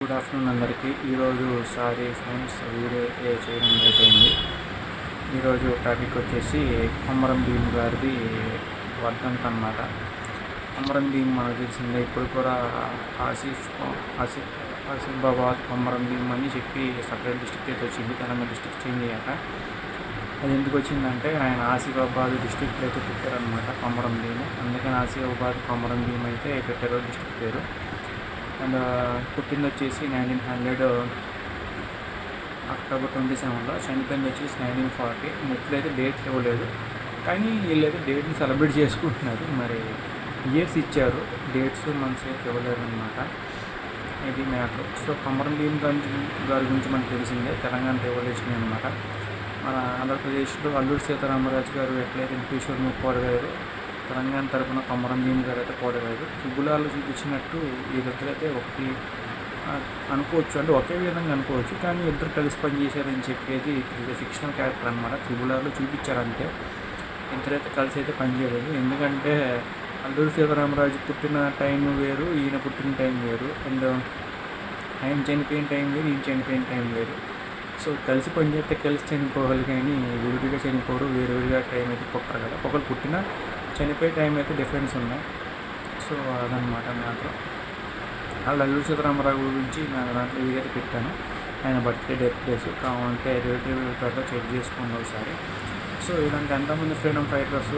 Good afternoon అందరికీ. ఈరోజు sorry friends video అయితే చేయడం లేట్ అయింది. ఈరోజు టాపిక్ వచ్చేసి కొమరం భీమ్ గారిది వర్ధంతి అన్నమాట. కొమరం భీమ్ మనకు తెలిసిందే. ఇప్పుడు కూడా ఆసిఫాబాద్ కొమరం భీమ్ అని చెప్పి సపరేట్ డిస్ట్రిక్ట్ అయితే వచ్చింది. తెలంగాణ డిస్ట్రిక్ట్ చేంజ్ అయ్యాక అది ఎందుకు వచ్చిందంటే ఆయన ఆసిఫాబాద్ డిస్ట్రిక్ట్లో అయితే పెట్టారనమాట కొమరం భీమ్. అందుకని ఆసిఫాబాద్ కొమరం భీమ్ అయితే పెట్టారు డిస్ట్రిక్ట్ పేరు. అండ్ పుట్టింది వచ్చేసి 1900 అక్టోబర్ 27లో, చనిపోయింది వచ్చేసి 1940. నెట్లో అయితే డేట్స్ ఇవ్వలేదు, కానీ వీళ్ళైతే డేట్ని సెలబ్రేట్ చేసుకుంటున్నారు. మరి ఇయర్స్ ఇచ్చారు, డేట్స్ మంత్స్ అయితే ఇవ్వలేదు అనమాట. ఇది మ్యాటర్. సో కొమరం భీమ్ గారి గురించి మనకు తెలిసిందే, తెలంగాణ రెవల్యూషన్ అనమాట. మన ఆంధ్రప్రదేశ్లో అల్లూరి సీతారామరాజు గారు ఎట్లయితే బ్రిటిషర్ని పోరాడారు, తెలంగాణ తరపున కొమరం భీమ్ గారు అయితే పోరాడారు. త్రిబులాలు చూపించినట్టు వీళ్ళిద్దరైతే ఒకటి అనుకోవచ్చు, అంటే ఒకే విధంగా అనుకోవచ్చు, కానీ ఇద్దరు కలిసి పనిచేశారని చెప్పేది ఫిక్షనల్ క్యారెక్టర్ అనమాట. త్రిబులాలు చూపించారంటే ఇద్దరైతే కలిసి అయితే పనిచేయలేదు. ఎందుకంటే అల్లూరి సీతారామరాజు పుట్టిన టైం వేరు, ఈయన పుట్టిన టైం వేరు, అండ్ ఆయన చనిపోయిన టైం వేరు, ఈయన చనిపోయిన టైం వేరు. సో కలిసి పనిచేస్తే కలిసి చనిపోవాలి, కానీ విడివిడిగా చనిపోరు, వేరువేరుగా టైం అయితే పుట్టరు కదా. ఒకరు పుట్టిన చనిపోయే టైం అయితే డిఫరెన్స్ ఉన్నాయి. సో అదనమాట మ్యాటర్. వాళ్ళు అల్లూరి సీతారామరాజు గురించి నేను దాంట్లో వీడియో పెట్టాను, ఆయన బర్త్డే డెత్ డేస్. కావాలంటే రిలేటివ్ పేపర్లో చెక్ చేసుకోండి ఒకసారి. సో ఇలాంటి ఎంతమంది ఫ్రీడమ్ ఫైటర్స్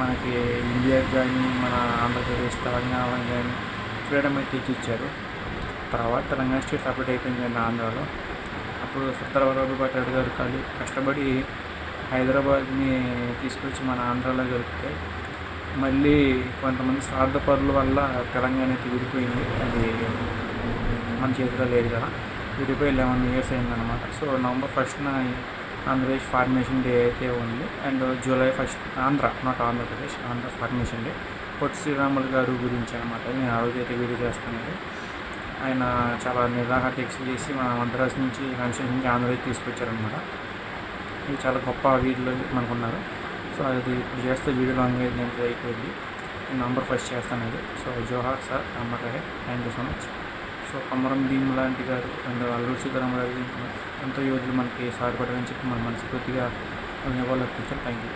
మనకి ఇండియాకి కానీ మన ఆంధ్రప్రదేశ్ తెలంగాణ కానీ ఫ్రీడమ్ అయితే ఇచ్చారు. తర్వాత తెలంగాణ స్టేట్ సపరేట్ అయిపోయింది ఆంధ్రాలో. అప్పుడు సర్దార్ వల్లభాయ్ పటేల్ గారు కష్టపడి హైదరాబాద్ని తీసుకొచ్చి మన ఆంధ్రాలో కలిపితే మళ్ళీ కొంతమంది స్వార్థపరుల వల్ల తెలంగాణ అయితే విడిపోయింది. అది మన చేతిలో లేదు కదా. విడిపోయి 11 years అయిందనమాట. సో నవంబర్ 1న ఆంధ్రప్రదేశ్ ఫార్మేషన్ డే అయితే ఉంది, and July 1 Andhra Pradesh formation day. Potti Sriramulu గారు గురించి అనమాట నేను ఆ రోజు అయితే వీడియో చేస్తున్నాను. ఆయన చాలా నిరాహార దీక్ష చేసి మన మద్రాసు నుంచి కాన్స్టిట్యూషన్ నుంచి ఆంధ్రప్రదేశ్ తీసుకొచ్చారనమాట. ఇది చాలా గొప్ప వీడియోలో మనకున్నారు. సో అది ఇప్పుడు చేస్తే వీడియో లాంగ్ అయితే అయిపోయింది. నేను నవంబర్ 1 చేస్తాను అది. సో జోహార్ సార్ అమ్మగారే, thank you so much. So Komaram Bheem లాంటి గారు అండ్ అల్లూరి సీతారామరాజు ఎంతో యోధులు మనకి సాయపడారని చెప్పి మన మనస్ఫూర్తిగా నివాళులు అర్పించాం. Thank you.